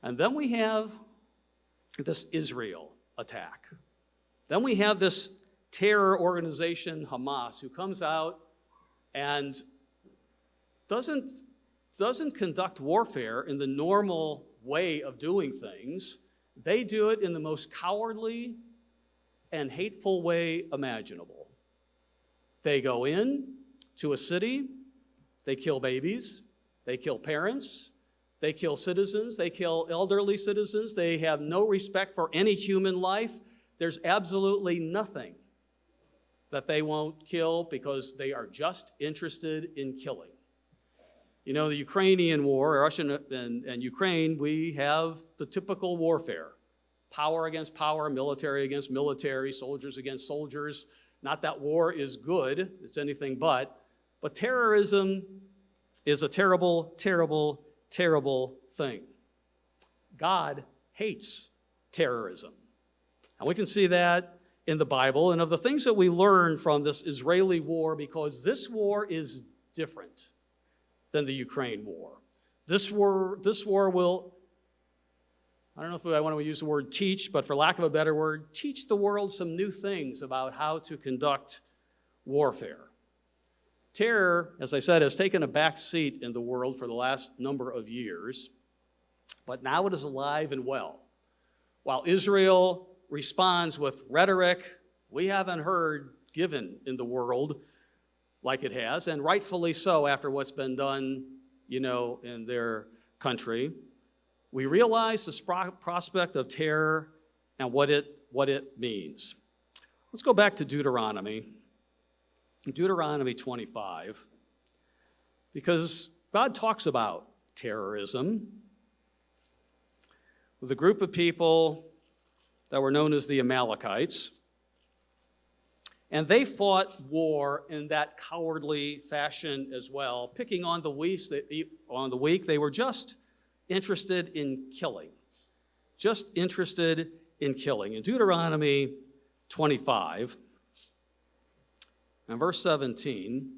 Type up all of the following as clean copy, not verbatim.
And then we have this Israel attack. Then we have this terror organization, Hamas, who comes out and doesn't conduct warfare in the normal way of doing things. They do it in the most cowardly and hateful way imaginable. They go in to a city, they kill babies, they kill parents, they kill citizens, they kill elderly citizens, they have no respect for any human life. There's absolutely nothing that they won't kill because they are just interested in killing. You know, the Ukrainian war, Russia and Ukraine, we have the typical warfare. Power against power, military against military, soldiers against soldiers. Not that war is good, it's anything but terrorism is a terrible, terrible, terrible thing. God hates terrorism. And we can see that in the Bible and of the things that we learn from this Israeli war, because this war is different than the Ukraine war. This war will, I don't know if I want to use the word teach, but for lack of a better word, teach the world some new things about how to conduct warfare. Terror, as I said, has taken a back seat in the world for the last number of years, but now it is alive and well. While Israel responds with rhetoric we haven't heard given in the world like it has, and rightfully so after what's been done, in their country, we realize the prospect of terror and what it means. Let's go back to Deuteronomy 25, because God talks about terrorism with a group of people that were known as the Amalekites, and they fought war in that cowardly fashion as well, picking on the weak. They were just interested in killing, In Deuteronomy 25, and verse 17,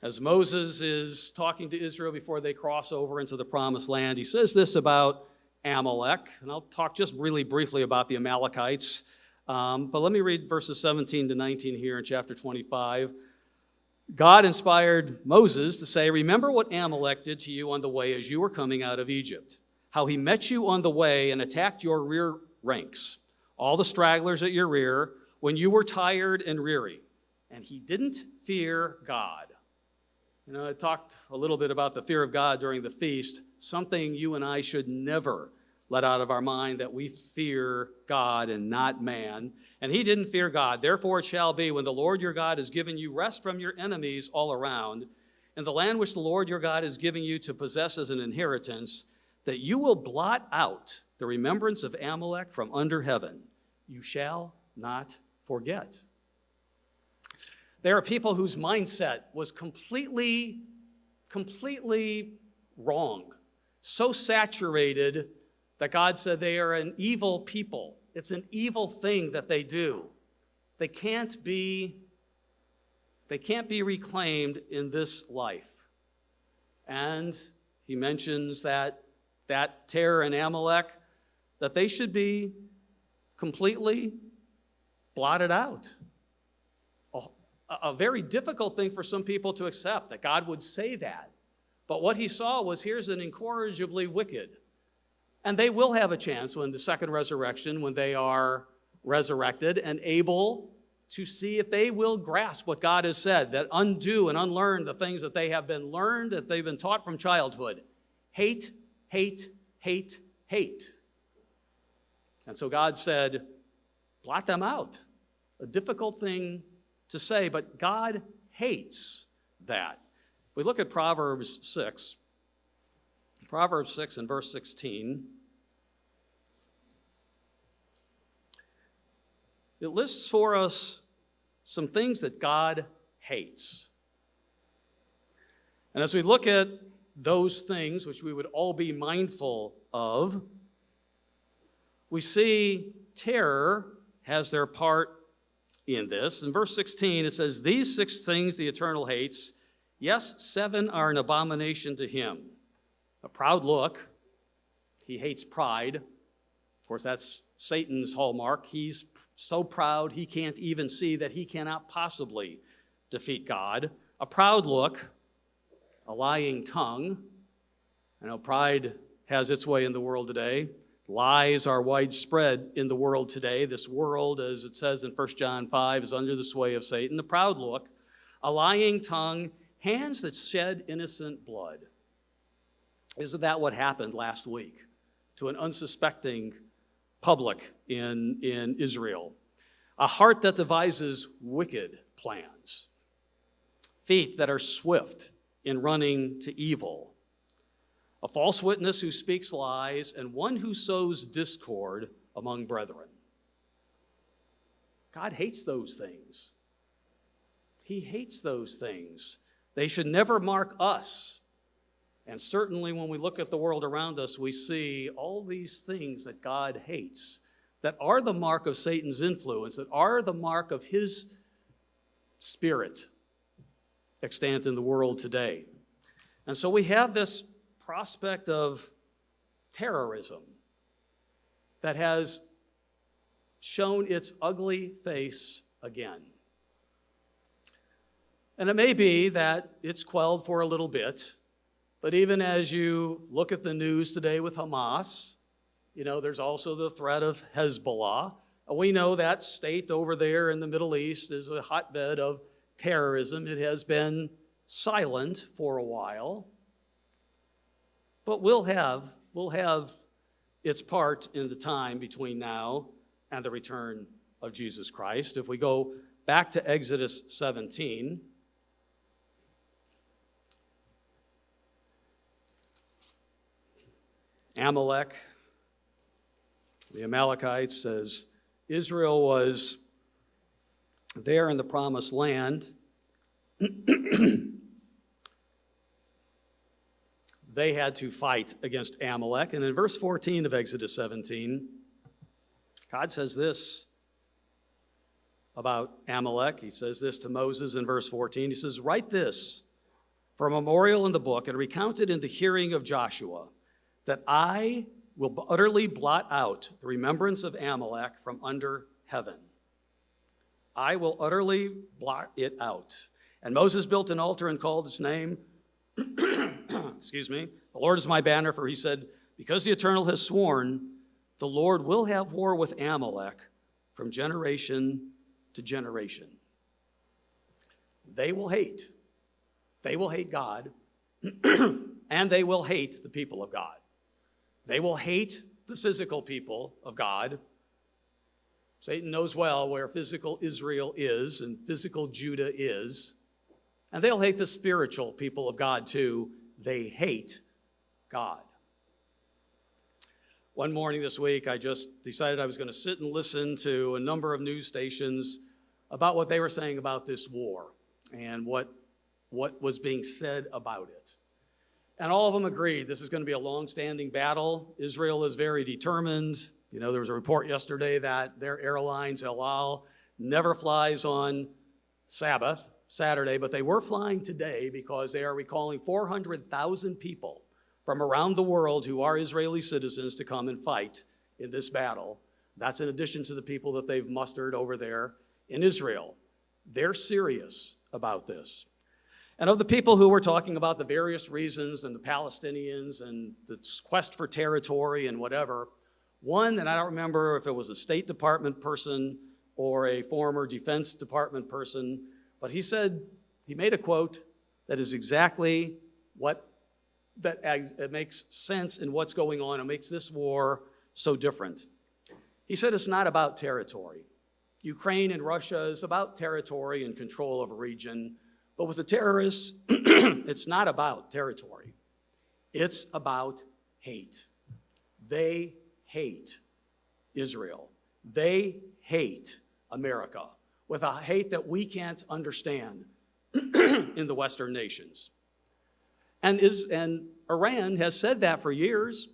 as Moses is talking to Israel before they cross over into the promised land, he says this about Amalek, and I'll talk just really briefly about the Amalekites, but let me read verses 17 to 19 here in chapter 25. God inspired Moses to say, "Remember what Amalek did to you on the way as you were coming out of Egypt, how he met you on the way and attacked your rear ranks, all the stragglers at your rear, when you were tired and weary. And he didn't fear God." I talked a little bit about the fear of God during the feast, something you and I should never let out of our mind, that we fear God and not man. And he didn't fear God. "Therefore it shall be, when the Lord your God has given you rest from your enemies all around, in the land which the Lord your God is giving you to possess as an inheritance, that you will blot out the remembrance of Amalek from under heaven. You shall not forget." There are people whose mindset was completely wrong, so saturated that God said they are an evil people. It's an evil thing that they do. They can't be reclaimed in this life. And he mentions that terror in Amalek, that they should be completely blotted out. A very difficult thing for some people to accept, that God would say that. But what he saw was, here's an incorrigibly wicked. And they will have a chance when the second resurrection, when they are resurrected and able to see if they will grasp what God has said, that undo and unlearn the things that they have been learned, that they've been taught from childhood. Hate, hate, hate, hate. And so God said, blot them out. A difficult thing to say, but God hates that. If we look at Proverbs 6 and verse 16, it lists for us some things that God hates. And as we look at those things, which we would all be mindful of, we see terror has their part in this. In verse 16, it says, "These 6 things the Eternal hates, yes, 7 are an abomination to him: a proud look, He hates pride. Of course, that's Satan's hallmark. He's so proud he can't even see that he cannot possibly defeat God. A proud look, a lying tongue. I know pride has its way in the world today. Lies are widespread in the world today. This world, as it says in 1 John 5, is under the sway of Satan. The proud look, a lying tongue, hands that shed innocent blood. Isn't that what happened last week to an unsuspecting public in Israel? A heart that devises wicked plans. Feet that are swift in running to evil. A false witness who speaks lies, and one who sows discord among brethren. God hates those things. He hates those things. They should never mark us. And certainly when we look at the world around us, we see all these things that God hates, that are the mark of Satan's influence, that are the mark of his spirit extant in the world today. And so we have this prospect of terrorism that has shown its ugly face again. And it may be that it's quelled for a little bit, but even as you look at the news today with Hamas, there's also the threat of Hezbollah. We know that state over there in the Middle East is a hotbed of terrorism. It has been silent for a while. But we'll have its part in the time between now and the return of Jesus Christ. If we go back to Exodus 17, Amalek, the Amalekites, as Israel was there in the promised land, they had to fight against Amalek. And in verse 14 of Exodus 17, God says this about Amalek. He says this to Moses in verse 14. He says, "Write this for a memorial in the book and recount it in the hearing of Joshua, that I will utterly blot out the remembrance of Amalek from under heaven." I will utterly blot it out. And Moses built an altar and called its name, the Lord is my banner, for he said, because the Eternal has sworn, the Lord will have war with Amalek from generation to generation. They will hate God, and they will hate the people of God. They will hate the physical people of God. Satan knows well where physical Israel is and physical Judah is. And they'll hate the spiritual people of God too. They hate God. One morning this week, I just decided I was going to sit and listen to a number of news stations about what they were saying about this war and what was being said about it. And all of them agreed this is going to be a long-standing battle. Israel is very determined. There was a report yesterday that their airlines, El Al, never flies on Saturday, but they were flying today because they are recalling 400,000 people from around the world who are Israeli citizens to come and fight in this battle. That's in addition to the people that they've mustered over there in Israel. They're serious about this. And of the people who were talking about the various reasons and the Palestinians and the quest for territory and whatever, one, and I don't remember if it was a State Department person or a former Defense Department person, but he said, he made a quote that is exactly it makes sense in what's going on. It makes this war so different. He said it's not about territory. Ukraine and Russia is about territory and control of a region. But with the terrorists, it's not about territory. It's about hate. They hate Israel. They hate America with a hate that we can't understand in the Western nations. And Iran has said that for years.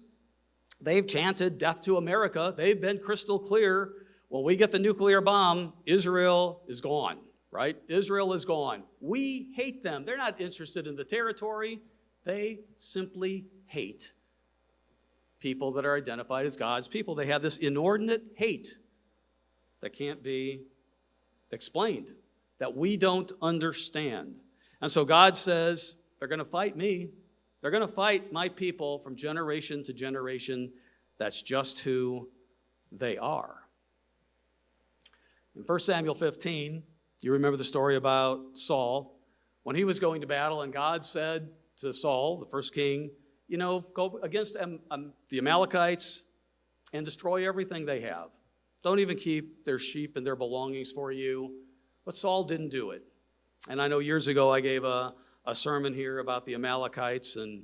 They've chanted death to America. They've been crystal clear. When we get the nuclear bomb, Israel is gone. Right? Israel is gone. We hate them. They're not interested in the territory. They simply hate people that are identified as God's people. They have this inordinate hate that can't be explained, that we don't understand. And so God says, they're going to fight me. They're going to fight my people from generation to generation. That's just who they are. In 1 Samuel 15, you remember the story about Saul. When he was going to battle, and God said to Saul, the first king, go against the Amalekites and destroy everything they have. Don't even keep their sheep and their belongings for you. But Saul didn't do it. And I know years ago I gave a sermon here about the Amalekites and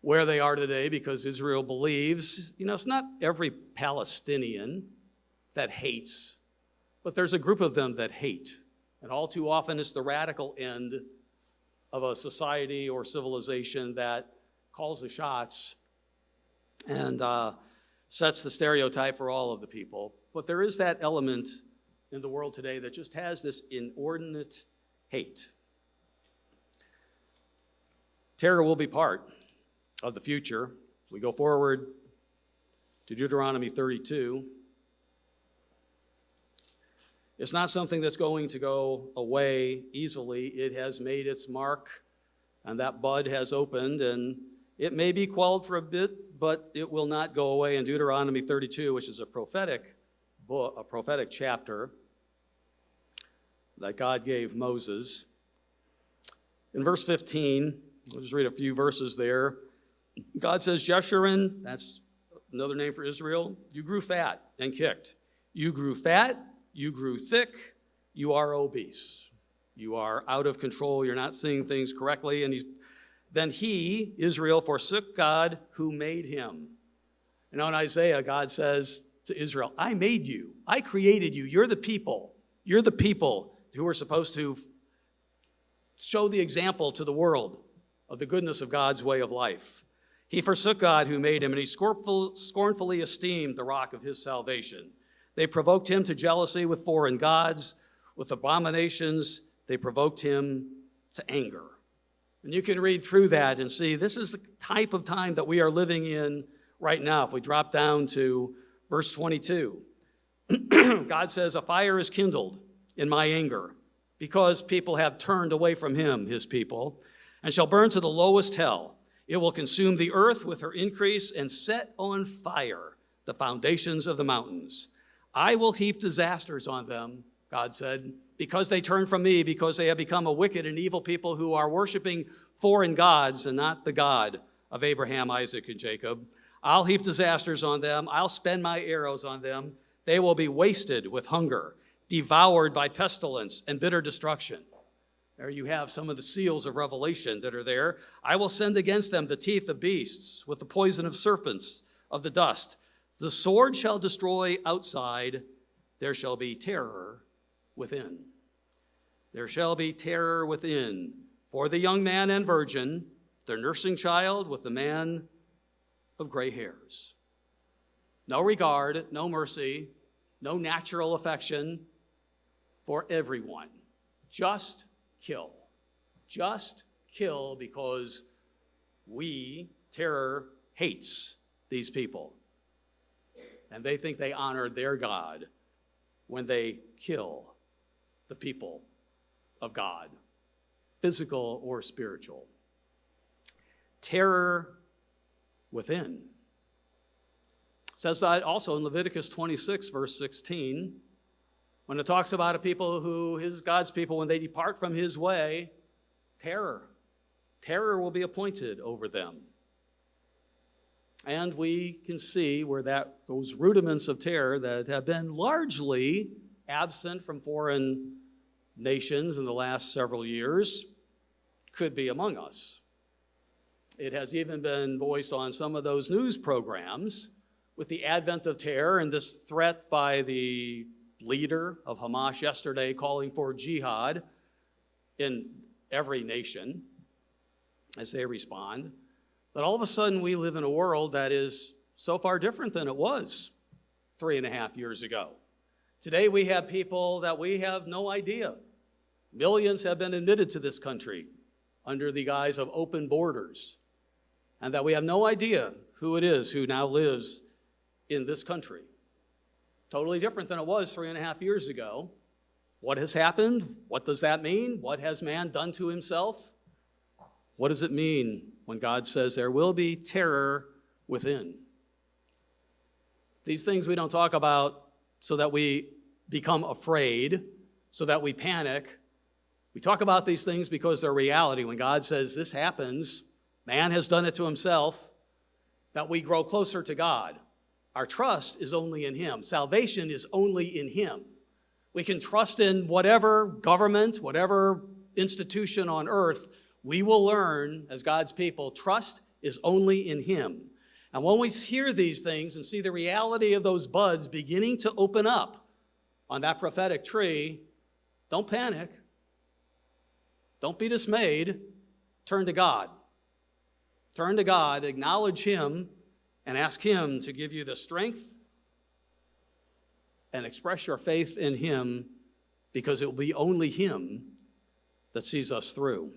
where they are today, because Israel believes, it's not every Palestinian that hates, but there's a group of them that hate. And all too often it's the radical end of a society or civilization that calls the shots and sets the stereotype for all of the people. But there is that element in the world today that just has this inordinate hate. Terror will be part of the future. We go forward to Deuteronomy 32. It's not something that's going to go away easily. It has made its mark, and that bud has opened, and it may be quelled for a bit, but it will not go away. In Deuteronomy 32, which is a prophetic book, a prophetic chapter that God gave Moses. In verse 15, we'll just read a few verses there. God says, Jeshurun, that's another name for Israel, you grew fat and kicked. You grew fat, you grew thick, you are obese. You are out of control, you're not seeing things correctly. And then he, Israel, forsook God who made him. And in Isaiah, God says to Israel, I made you, I created you, you're the people. You're the people who are supposed to show the example to the world of the goodness of God's way of life. He forsook God who made him, and he scornfully esteemed the rock of his salvation. They provoked him to jealousy with foreign gods. With abominations, they provoked him to anger. And you can read through that and see this is the type of time that we are living in right now. If we drop down to verse 22, God says, a fire is kindled in my anger, because people have turned away from him, his people, and shall burn to the lowest hell. It will consume the earth with her increase and set on fire the foundations of the mountains. I will heap disasters on them, God said, because they turn from me, because they have become a wicked and evil people who are worshiping foreign gods and not the God of Abraham, Isaac, and Jacob. I'll heap disasters on them. I'll spend my arrows on them. They will be wasted with hunger, devoured by pestilence and bitter destruction. There you have some of the seals of Revelation that are there. I will send against them the teeth of beasts with the poison of serpents of the dust. The sword shall destroy outside. There shall be terror within. There shall be terror within for the young man and virgin, the nursing child with the man of gray hairs. No regard, no mercy, no natural affection for everyone. Just kill. Just kill, because terror hates these people. And they think they honor their God when they kill the people of God, physical or spiritual. Terror within. It says that also in Leviticus 26, verse 16, when it talks about a people God's people, when they depart from his way, terror will be appointed over them. And we can see where those rudiments of terror that have been largely absent from foreign nations in the last several years could be among us. It has even been voiced on some of those news programs with the advent of terror and this threat by the leader of Hamas yesterday calling for jihad in every nation as they respond, that all of a sudden we live in a world that is so far different than it was 3.5 years ago. Today we have people that we have no idea. Millions have been admitted to this country under the guise of open borders, and that we have no idea who it is who now lives in this country. Totally different than it was 3.5 years ago. What has happened? What does that mean? What has man done to himself? What does it mean when God says there will be terror within? These things we don't talk about so that we become afraid, so that we panic. We talk about these things because they're reality. When God says this happens, man has done it to himself, that we grow closer to God. Our trust is only in him. Salvation is only in him. We can trust in whatever government, whatever institution on earth. We will learn as God's people, trust is only in him. And when we hear these things and see the reality of those buds beginning to open up on that prophetic tree, don't panic. Don't be dismayed. Turn to God. Turn to God, acknowledge him, and ask him to give you the strength and express your faith in him, because it will be only him that sees us through.